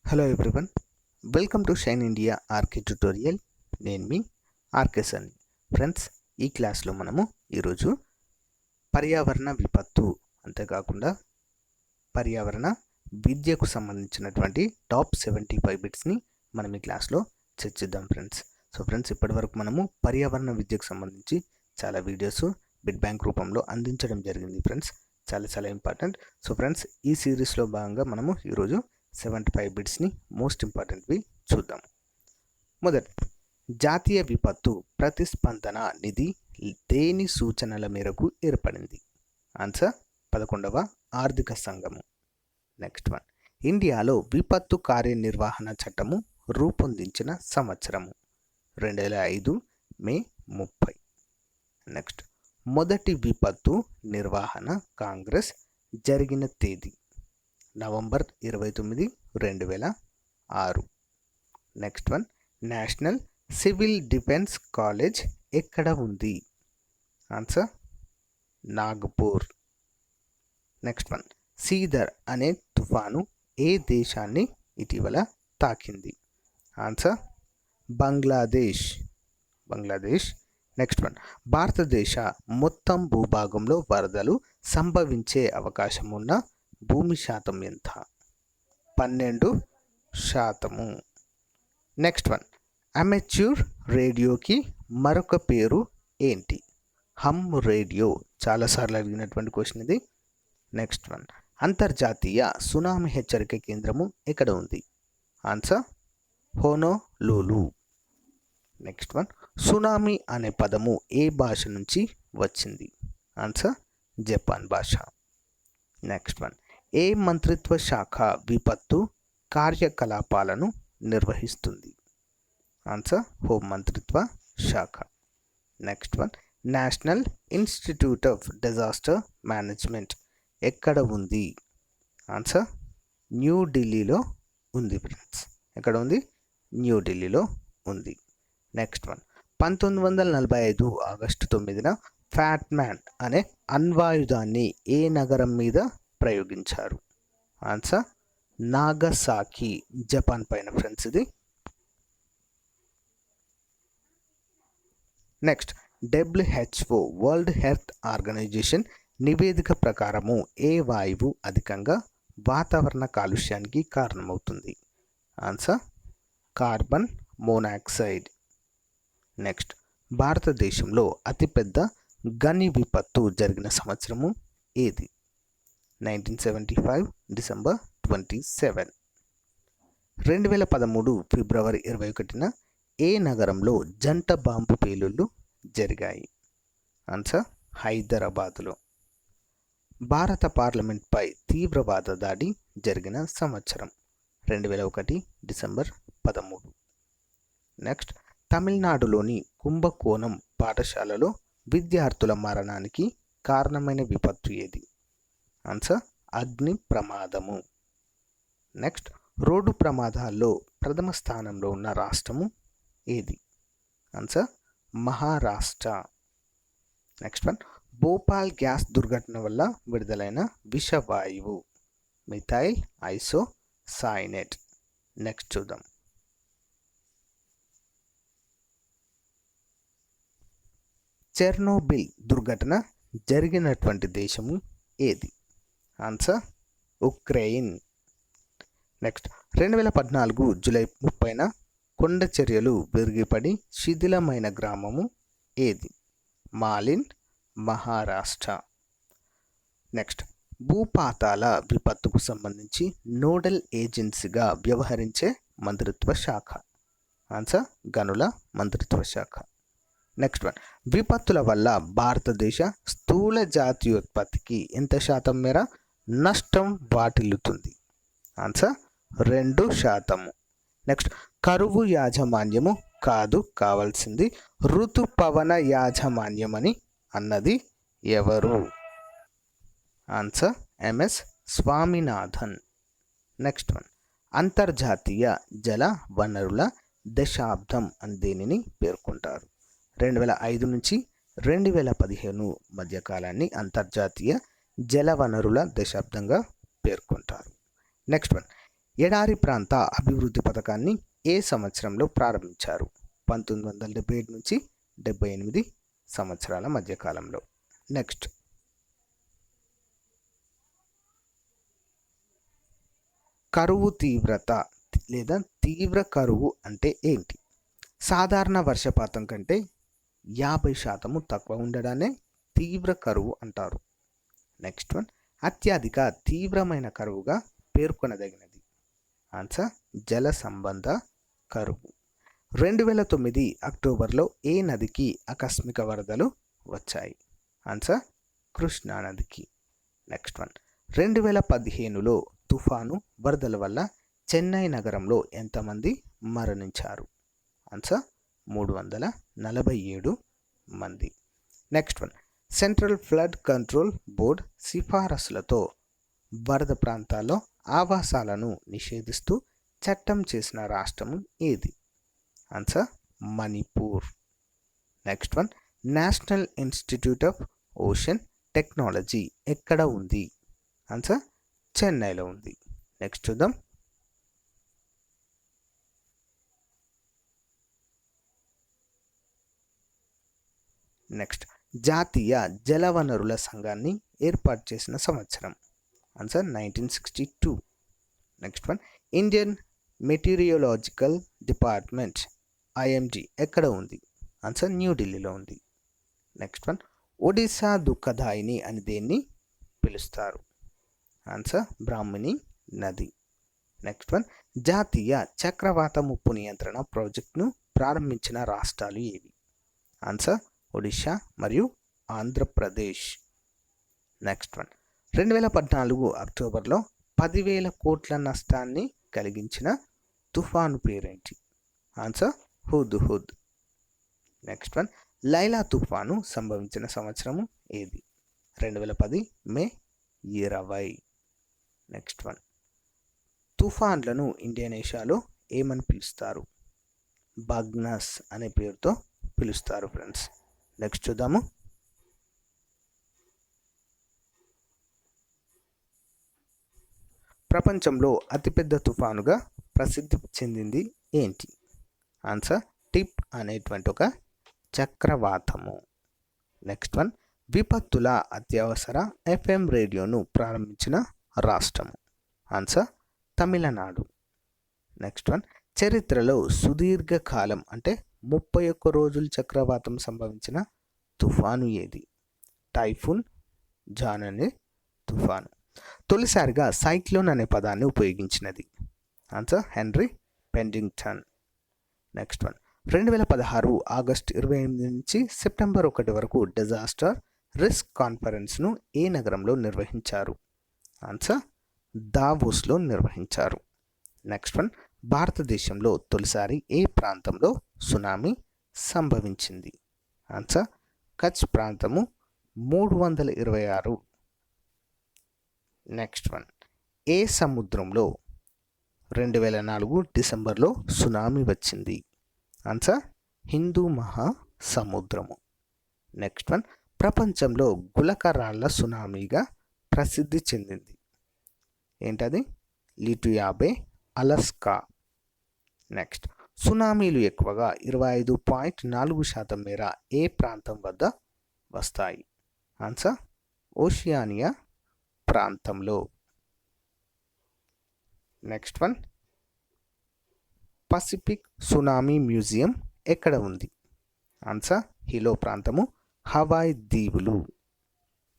Hello everyone, welcome to shine India R K tutorial. నేను మీ RK సన్ని. Friends, ఈ క్లాస్లో మనము ఈరోజు పర్యావరణ విపత్తు, అంతేకాకుండా పర్యావరణ విద్యకు సంబంధించినటువంటి టాప్ 75 బిట్స్ని మనం ఈ క్లాస్లో చర్చిద్దాం ఫ్రెండ్స్. ఫ్రెండ్స్, ఇప్పటివరకు మనము పర్యావరణ విద్యకు సంబంధించి చాలా వీడియోస్ బిట్ బ్యాంక్ రూపంలో అందించడం జరిగింది ఫ్రెండ్స్. చాలా ఇంపార్టెంట్. ఫ్రెండ్స్, ఈ సిరీస్లో భాగంగా మనము ఈరోజు 75 బిట్స్ని మోస్ట్ ఇంపార్టెంట్వి చూద్దాం. మొదటి, జాతీయ విపత్తు ప్రతిస్పందన నిధి దేని సూచనల మేరకు ఏర్పడింది? ఆన్సర్ 11వ ఆర్థిక సంఘము. నెక్స్ట్ వన్, ఇండియాలో విపత్తు కార్యనిర్వహణ చట్టము రూపొందించిన సంవత్సరము 2005 మే 30. నెక్స్ట్, మొదటి విపత్తు నిర్వహణ కాంగ్రెస్ జరిగిన తేదీ November 29, 2006. Next one, national civil defence college ఎక్కడ ఉంది? ఆన్సర్ నాగపూర్. నెక్స్ట్ వన్, సీదర్ అనే తుఫాను ఏ దేశాన్ని ఇటీవల తాకింది? ఆన్సర్ బంగ్లాదేశ్. నెక్స్ట్ వన్, భారతదేశ మొత్తం భూభాగంలో వరదలు సంభవించే అవకాశం ఉన్న భూమి శాతం ఎంత? 12%. నెక్స్ట్ వన్, అమెచ్యూర్ రేడియోకి మరొక పేరు ఏంటి? హమ్ రేడియో. చాలాసార్లు అడిగినటువంటి క్వశ్చన్ ఇది. నెక్స్ట్ వన్, అంతర్జాతీయ సునామీ హెచ్చరిక కేంద్రము ఎక్కడ ఉంది? Answer Honolulu. Next one, tsunami అనే పదము ఏ భాష నుంచి వచ్చింది? ఆన్సర్ జపాన్ భాష. నెక్స్ట్ వన్, ఏ మంత్రిత్వ శాఖ విపత్తు కార్యకలాపాలను నిర్వహిస్తుంది? ఆన్సర్ హోం మంత్రిత్వ శాఖ. Next one, national institute of disaster management ఎక్కడ ఉంది? ఆన్సర్ న్యూఢిల్లీలో ఉంది ఫ్రెండ్స్. ఎక్కడ ఉంది? న్యూఢిల్లీలో ఉంది. నెక్స్ట్ వన్, 1945 ఆగస్టు 9న ఫ్యాట్ మ్యాన్ అనే అణ్వాయుధాన్ని ఏ నగరం మీద ప్రయోగించారు? ఆన్సర్ నాగసాకి, జపాన్ పైన ఫ్రెండ్స్ ఇది. Next, WHO world health organization నివేదిక ప్రకారము ఏ వాయువు అధికంగా వాతావరణ కాలుష్యానికి కారణమవుతుంది? Answer carbon monoxide. నెక్స్ట్, భారతదేశంలో అతిపెద్ద గని విపత్తు జరిగిన సంవత్సరము ఏది? 1975 డిసెంబర్ 27. 2013 ఫిబ్రవరి 21న ఏ నగరంలో జంట బాంబు పేలుళ్లు జరిగాయి? ఆన్సర్ హైదరాబాదులో. భారత పార్లమెంట్పై తీవ్రవాద దాడి జరిగిన సంవత్సరం 2001 డిసెంబర్ 13. నెక్స్ట్, తమిళనాడులోని కుంభకోణం పాఠశాలలో విద్యార్థుల మరణానికి కారణమైన విపత్తు ఏది? ఆన్సర్ అగ్ని ప్రమాదము. నెక్స్ట్, రోడ్డు ప్రమాదాల్లో ప్రథమ స్థానంలో ఉన్న రాష్ట్రము ఏది? Answer Maharashtra. Next one, Bhopal gas దుర్ఘటన వల్ల విడుదలైన విషవాయువు మిథైల్ ఐసోసైనేట్. నెక్స్ట్ చూద్దాం. చెర్నోబిల్ దుర్ఘటన జరిగినటువంటి దేశము ఏది? Answer Ukraine. నెక్స్ట్, 2014 జూలై 30న కొండ చర్యలు విరిగిపడి శిథిలమైన గ్రామము ఏది? మాలిన్, మహారాష్ట్ర. నెక్స్ట్, భూపాతాల విపత్తుకు సంబంధించి నోడల్ ఏజెన్సీగా వ్యవహరించే మంత్రిత్వ శాఖ? ఆన్సర్ గనుల మంత్రిత్వ శాఖ. నెక్స్ట్ వన్, విపత్తుల వల్ల భారతదేశ స్థూల జాతీయోత్పత్తికి ఎంత శాతం మేర నష్టం వాటిల్లుతుంది? ఆన్సర్ 2%. నెక్స్ట్, కరువు యాజమాన్యము కాదు కావాల్సింది ఋతుపవన యాజమాన్యం అని అన్నది ఎవరు? Answer MS Swaminathan. Next one, అంతర్జాతీయ జల వనరుల దశాబ్దం అని దీనిని పేర్కొంటారు. 2005 నుంచి 2015 మధ్యకాలాన్ని అంతర్జాతీయ జలవనరుల దశాబ్దంగా పేర్కొంటారు. నెక్స్ట్ వన్, ఎడారి ప్రాంత అభివృద్ధి పథకాన్ని ఏ సంవత్సరంలో ప్రారంభించారు? 1977 నుంచి 78 సంవత్సరాల మధ్యకాలంలో. నెక్స్ట్, కరువు తీవ్రత లేదా తీవ్ర కరువు అంటే ఏంటి? సాధారణ వర్షపాతం కంటే 50% తక్కువ ఉండడాన్ని తీవ్ర కరువు అంటారు. నెక్స్ట్ వన్, అత్యధిక తీవ్రమైన కరువుగా పేర్కొనదగినది. ఆన్సర్ జల సంబంధ కరువు. 2009 అక్టోబర్లో ఏ నదికి ఆకస్మిక వరదలు వచ్చాయి? ఆన్సర్ కృష్ణా నదికి. నెక్స్ట్ వన్, 2015లో తుఫాను వరదల వల్ల చెన్నై నగరంలో ఎంతమంది మరణించారు? ఆన్సర్ 347 మంది. Next one, central flood control board సిఫారసులతో వరద ప్రాంతాల్లో ఆవాసాలను నిషేధిస్తూ చట్టం చేసిన రాష్ట్రం ఏది? Answer Manipur. Next one, national institute of ocean technology ఎక్కడ ఉంది? ఆన్సర్ చెన్నైలో ఉంది. నెక్స్ట్ చూద్దాం. నెక్స్ట్, జాతీయ జలవనరుల సంఘాన్ని ఏర్పాటు చేసిన సంవత్సరం? Answer 1962. Next one, Indian meteorological department IMD ఎక్కడ ఉంది? ఆన్సర్ న్యూఢిల్లీలో ఉంది. నెక్స్ట్ వన్, ఒడిశా దుఃఖదాయిని అని దేన్ని పిలుస్తారు? ఆన్సర్ బ్రాహ్మణి నది. నెక్స్ట్ వన్, జాతీయ చక్రవాత ముప్పు నియంత్రణ ప్రాజెక్టును ప్రారంభించిన రాష్ట్రాలు ఏవి? ఆన్సర్ ఒడిశా మరియు ఆంధ్రప్రదేశ్. నెక్స్ట్ వన్, 2014 అక్టోబర్లో 10,000 కోట్ల నష్టాన్ని కలిగించిన తుఫాను పేరేంటి? Answer Hudhud. Next one, Laila తుఫాను సంభవించిన సంవత్సరము ఏది? 2010 మే 20. నెక్స్ట్ వన్, తుఫాన్లను ఇండోనేషియాలో ఏమని పిలుస్తారు? బాగ్నస్ అనే పేరుతో పిలుస్తారు ఫ్రెండ్స్. నెక్స్ట్ చూద్దాము. ప్రపంచంలో అతిపెద్ద తుఫానుగా ప్రసిద్ధి చెందింది ఏంటి? ఆన్సర్ టిప్ అనేటువంటి ఒక చక్రవాతము. నెక్స్ట్ వన్, విపత్తుల అత్యవసర FM రేడియోను ప్రారంభించిన రాష్ట్రము? ఆన్సర్ తమిళనాడు. నెక్స్ట్ వన్, చరిత్రలో సుదీర్ఘకాలం అంటే 31 రోజులు చక్రవాతం సంభవించిన తుఫాను ఏది? టైఫూన్ జాన్ అనే తుఫాను. తొలిసారిగా సైక్లోన్ అనే పదాన్ని ఉపయోగించినది? Answer Henry Piddington. Next one, 2016 August 28 నుంచి సెప్టెంబర్ 1 వరకు డిజాస్టర్ రిస్క్ కాన్ఫరెన్స్ను ఏ నగరంలో నిర్వహించారు? ఆన్సర్ దావోస్లో నిర్వహించారు. నెక్స్ట్ వన్, భారతదేశంలో తొలిసారి ఏ ప్రాంతంలో సునామీ సంభవించింది? ఆన్సర్ కచ్ ప్రాంతము 326. నెక్స్ట్ వన్, ఏ సముద్రంలో 2004 డిసెంబర్లో సునామీ వచ్చింది? ఆన్సర్ హిందూ మహాసముద్రము. నెక్స్ట్ వన్, ప్రపంచంలో గులకరాళ్ళ సునామీగా ప్రసిద్ధి చెందింది ఏంటది? లిటుయా బే, అలస్కా. నెక్స్ట్, సునామీలు ఎక్కువగా 25.4% మేర ఏ ప్రాంతం వద్ద వస్తాయి? ఆన్సర్ ఓషియానియా ప్రాంతంలో. Next one, Pacific tsunami museum ఎక్కడ ఉంది? ఆన్సర్ హిలో ప్రాంతము, హవాయ్ దీవులు.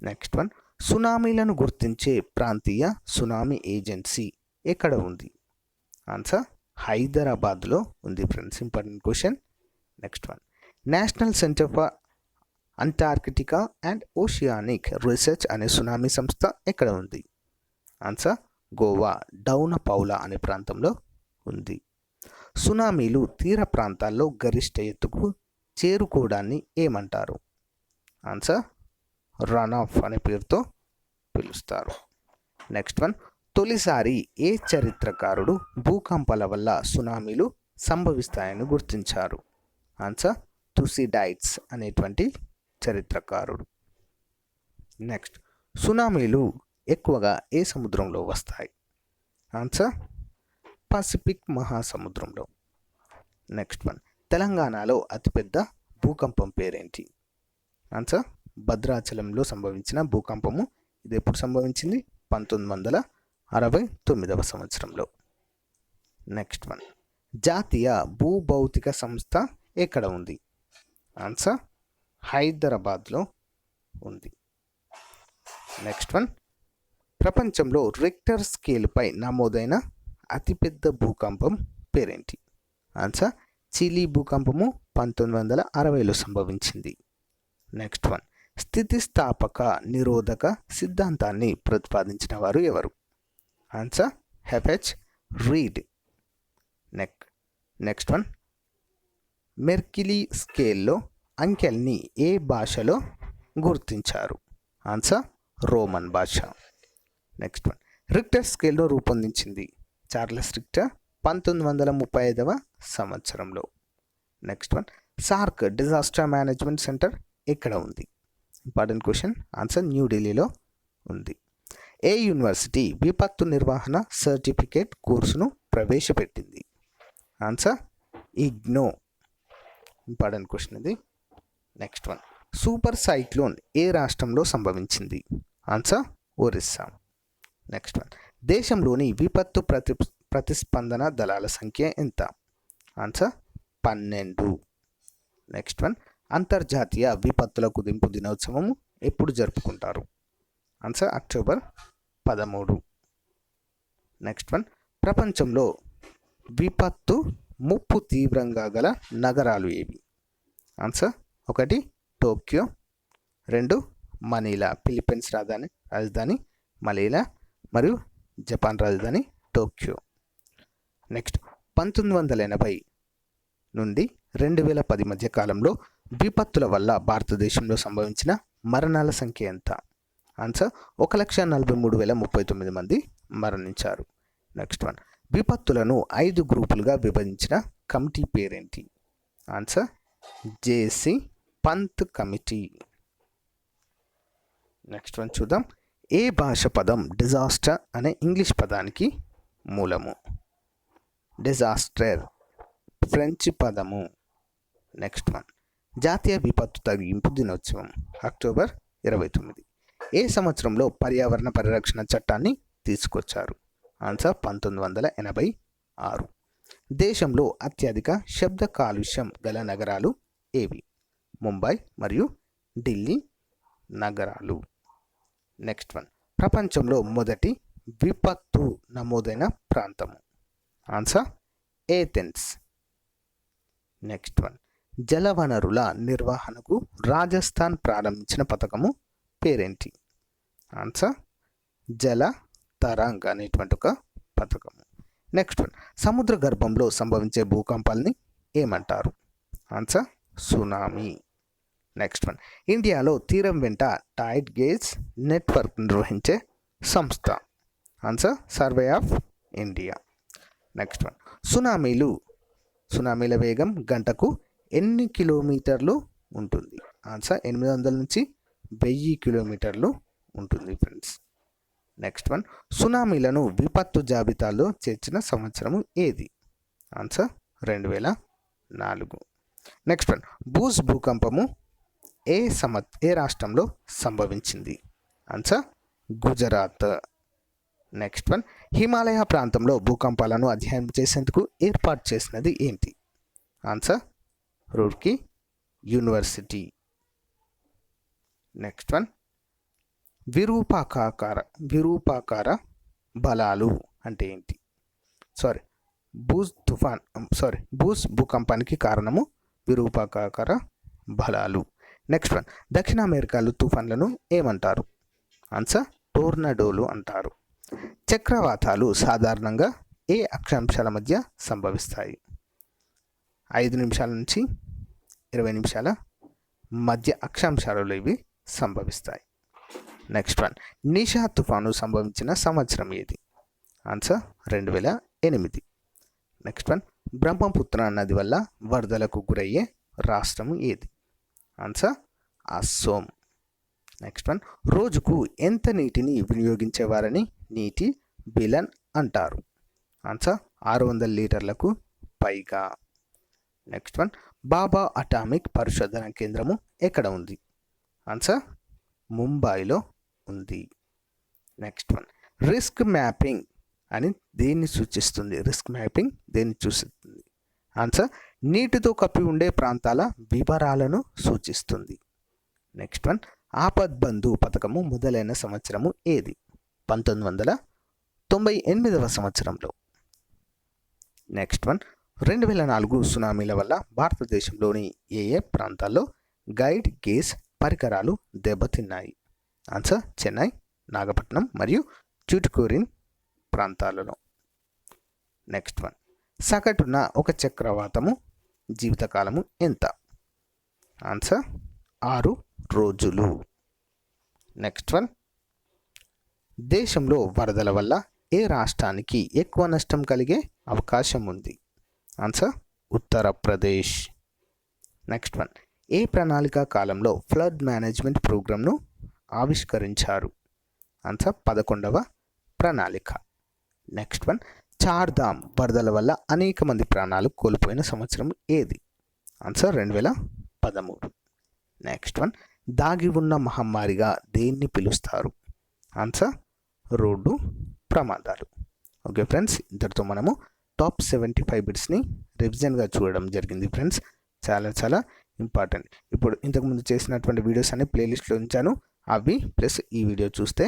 నెక్స్ట్ వన్, సునామీలను గుర్తించే ప్రాంతీయ సునామీ ఏజెన్సీ ఎక్కడ ఉంది? ఆన్సర్ హైదరాబాద్లో ఉంది friends. Important question. Next one, national centre for Antarctica and oceanic research అనే సునామీ సంస్థ ఎక్కడ ఉంది? ఆన్సర్ గోవా డౌన పౌలా అనే ప్రాంతంలో ఉంది. సునామీలు తీర ప్రాంతాల్లో గరిష్ట ఎత్తుకు చేరుకోవడాన్ని ఏమంటారు? ఆన్సర్ రన్ ఆఫ్ అనే పేరుతో పిలుస్తారు. నెక్స్ట్ వన్, తొలిసారి ఏ చరిత్రకారుడు భూకంపాల వల్ల సునామీలు సంభవిస్తాయని గుర్తించారు? ఆన్సర్ థుసిడైడ్స్ అనేటువంటి చరిత్రకారుడు. నెక్స్ట్, సునామీలు ఎక్కువగా ఏ సముద్రంలో వస్తాయి? ఆన్సర్ పసిఫిక్ మహాసముద్రంలో. నెక్స్ట్ వన్, తెలంగాణలో అతిపెద్ద భూకంపం పేరేంటి? ఆన్సర్ భద్రాచలంలో సంభవించిన భూకంపము. ఇది ఎప్పుడు సంభవించింది? 1969వ సంవత్సరంలో. నెక్స్ట్ వన్, జాతీయ భూభౌతిక సంస్థ ఎక్కడ ఉంది? ఆన్సర్ హైదరాబాద్లో ఉంది. నెక్స్ట్ వన్, ప్రపంచంలో రిక్టర్ స్కేల్పై నమోదైన అతిపెద్ద భూకంపం పేరేంటి? ఆన్సర్ చిలీ భూకంపము 1960లో సంభవించింది. నెక్స్ట్ వన్, స్థితిస్థాపక నిరోధక సిద్ధాంతాన్ని ప్రతిపాదించిన వారు ఎవరు? Answer H Reid. Next one, Mercalli స్కేల్లో అంకెల్ని ఏ భాషలో గుర్తించారు? ఆన్సర్ రోమన్ భాష. నెక్స్ట్ వన్, రిక్టర్ స్కేల్లో రూపొందించింది చార్లెస్ రిక్టర్ 1935వ సంవత్సరంలో. Next one, SAARC disaster management centre ఎక్కడ ఉంది? Important question. ఆన్సర్ న్యూఢిల్లీలో ఉంది. ఏ యూనివర్సిటీ విపత్తు నిర్వహణ సర్టిఫికేట్ కోర్సును ప్రవేశపెట్టింది? ఆన్సర్ ఇగ్నో. ఇంపార్టెంట్ క్వశ్చన్ ఇది. నెక్స్ట్ వన్, సూపర్ సైక్లోన్ ఏ రాష్ట్రంలో సంభవించింది? ఆన్సర్ ఒరిస్సా. నెక్స్ట్ వన్, దేశంలోని విపత్తు ప్రతిస్పందన దళాల సంఖ్య ఎంత? ఆన్సర్ 12. నెక్స్ట్ వన్, అంతర్జాతీయ విపత్తుల కుదింపు దినోత్సవం ఎప్పుడు జరుపుకుంటారు? Answer October 13. నెక్స్ట్ వన్, ప్రపంచంలో విపత్తు ముప్పు తీవ్రంగా గల నగరాలు ఏవి? ఆన్సర్ 1 టోక్యో, 2 మనీలా ఫిలిప్పీన్స్ రాజధాని మనీలా మరియు జపాన్ రాజధాని టోక్యో. నెక్స్ట్, 1980 నుండి 2010 మధ్య కాలంలో విపత్తుల వల్ల భారతదేశంలో సంభవించిన మరణాల సంఖ్య ఎంత? ఆన్సర్ 1,43,039 మంది మరణించారు. నెక్స్ట్ వన్, విపత్తులను 5 గ్రూపులుగా విభజించిన కమిటీ పేరేంటి? ఆన్సర్ జేసీ పంత్ కమిటీ. నెక్స్ట్ వన్ చూద్దాం. ఏ భాష పదం డిజాస్టర్ అనే ఇంగ్లీష్ పదానికి మూలము? డిజాస్టర్ ఫ్రెంచ్ పదము. నెక్స్ట్ వన్, జాతీయ విపత్తు తగ్గింపు దినోత్సవం అక్టోబర్ 29. ఏ సంవత్సరంలో పర్యావరణ పరిరక్షణ చట్టాన్ని తీసుకొచ్చారు? ఆన్సర్ 1986. దేశంలో అత్యధిక శబ్ద కాలుష్యం గల నగరాలు ఏవి? ముంబై మరియు ఢిల్లీ నగరాలు. నెక్స్ట్ వన్, ప్రపంచంలో మొదటి విపత్తు నమోదైన ప్రాంతము? Answer Athens. నెక్స్ట్ వన్, జలవనరుల నిర్వహణకు రాజస్థాన్ ప్రారంభించిన పథకము పేరేంటి? ఆన్సర్ జల తరంగ్ అనేటువంటి ఒక పథకము. నెక్స్ట్ వన్, సముద్ర గర్భంలో సంభవించే భూకంపాలని ఏమంటారు? Answer tsunami. నెక్స్ట్ వన్, ఇండియాలో తీరం వెంట టైడ్ గేజ్ నెట్వర్క్ నిర్వహించే సంస్థ? Answer survey of India. Next one, సునామీల వేగం గంటకు ఎన్ని కిలోమీటర్లు ఉంటుంది? ఆన్సర్ 800 నుంచి 1000 కిలోమీటర్లు ఉంటుంది ఫ్రెండ్స్. నెక్స్ట్ వన్, సునామీలను విపత్తు జాబితాలో చేర్చిన సంవత్సరము ఏది? ఆన్సర్ 2004. నెక్స్ట్ వన్, భూజ్ భూకంపము ఏ రాష్ట్రంలో సంభవించింది? Answer Gujarat. Next one, Himalaya ప్రాంతంలో భూకంపాలను అధ్యయనం చేసేందుకు ఏర్పాటు చేసినది ఏంటి? Answer Roorkee university. Next one, విరూపాకార బలాలు అంటే ఏంటి? భూజ్ భూకంపానికి కారణము విరూపాకార బలాలు. నెక్స్ట్ వన్, దక్షిణ అమెరికాలో తుఫాన్లను ఏమంటారు? ఆన్సర్ టోర్నడోలు అంటారు. చక్రవాతాలు సాధారణంగా ఏ అక్షాంశాల మధ్య సంభవిస్తాయి? 5 నిమిషాల నుంచి 20 నిమిషాల మధ్య అక్షాంశాలలో ఇవి సంభవిస్తాయి. నెక్స్ట్ వన్, నిషా తుఫాను సంభవించిన సంవత్సరం ఏది? ఆన్సర్ 2008. నెక్స్ట్ వన్, బ్రహ్మపుత్ర నది వల్ల వరదలకు గురయ్యే రాష్ట్రము ఏది? ఆన్సర్ అస్సోం. నెక్స్ట్ వన్, రోజుకు ఎంత నీటిని వినియోగించేవారని నీటి బిలన్ అంటారు? ఆన్సర్ 600 లీటర్లకు పైగా. నెక్స్ట్ వన్, బాబా అటామిక్ పరిశోధన కేంద్రము ఎక్కడ ఉంది? ఆన్సర్ ముంబైలో ఉంది. నెక్స్ట్ వన్, రిస్క్ మ్యాపింగ్ అని దేన్ని సూచిస్తుంది? రిస్క్ మ్యాపింగ్ దేన్ని సూచిస్తుంది? ఆన్సర్ నీటితో కప్పి ఉండే ప్రాంతాల వివరాలను సూచిస్తుంది. నెక్స్ట్ వన్, ఆపద్ బంధు పథకము మొదలైన సంవత్సరము ఏది? 1998వ సంవత్సరంలో. నెక్స్ట్ వన్, 2004 సునామీల వల్ల భారతదేశంలోని ఏ ఏ ప్రాంతాల్లో గైడ్ గేజ్ పరికరాలు దెబ్బతిన్నాయి? ఆన్సర్ చెన్నై, నాగపట్నం మరియు ట్యూటికోరిన్ ప్రాంతాలలో. నెక్స్ట్ వన్, సగటున ఒక చక్రవాతము జీవితకాలము ఎంత? ఆన్సర్ 6 రోజులు. నెక్స్ట్ వన్, దేశంలో వరదల వల్ల ఏ రాష్ట్రానికి ఎక్కువ నష్టం కలిగే అవకాశం ఉంది? ఆన్సర్ ఉత్తరప్రదేశ్. నెక్స్ట్ వన్, ఏ ప్రణాళిక కాలంలో ఫ్లడ్ మేనేజ్మెంట్ ప్రోగ్రామ్ను ఆవిష్కరించారు? ఆన్సర్ 11వ ప్రణాళిక. నెక్స్ట్ వన్, చార్ధామ్ వరదల వల్ల అనేక మంది ప్రాణాలు కోల్పోయిన సంవత్సరం ఏది? ఆన్సర్ 2013. నెక్స్ట్ వన్, దాగి ఉన్న మహమ్మారిగా దేన్ని పిలుస్తారు? ఆన్సర్ రోడ్డు ప్రమాదాలు. ఓకే ఫ్రెండ్స్, ఇంతటితో మనము టాప్ 75 బిట్స్ని రివిజన్గా చూడడం జరిగింది ఫ్రెండ్స్. చాలా చాలా ఇంపార్టెంట్. ఇప్పుడు ఇంతకుముందు చేసినటువంటి వీడియోస్ అన్ని ప్లేలిస్ట్లో ఉంచాను. అవి ప్లస్ ఈ వీడియో చూస్తే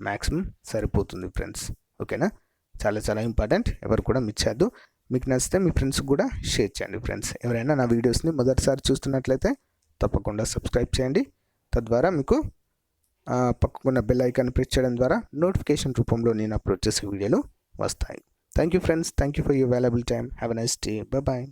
మ్యాక్సిమం సరిపోతుంది ఫ్రెండ్స్. ఓకేనా? చాలా చాలా ఇంపార్టెంట్. ఎవరు కూడా మిస్ చేయద్దు. మీకు నచ్చితే మీ ఫ్రెండ్స్కి కూడా షేర్ చేయండి ఫ్రెండ్స్. ఎవరైనా నా వీడియోస్ని మొదటిసారి చూస్తున్నట్లయితే తప్పకుండా సబ్స్క్రైబ్ చేయండి. తద్వారా మీకు పక్కకున్న బెల్ ఐకాన్ ప్రెస్ చేయడం ద్వారా నోటిఫికేషన్ రూపంలో నేను అప్లోడ్ చేసే వీడియోలు వస్తాయి. Thank you friends. Thank you for your valuable time. Have a nice day. Bye.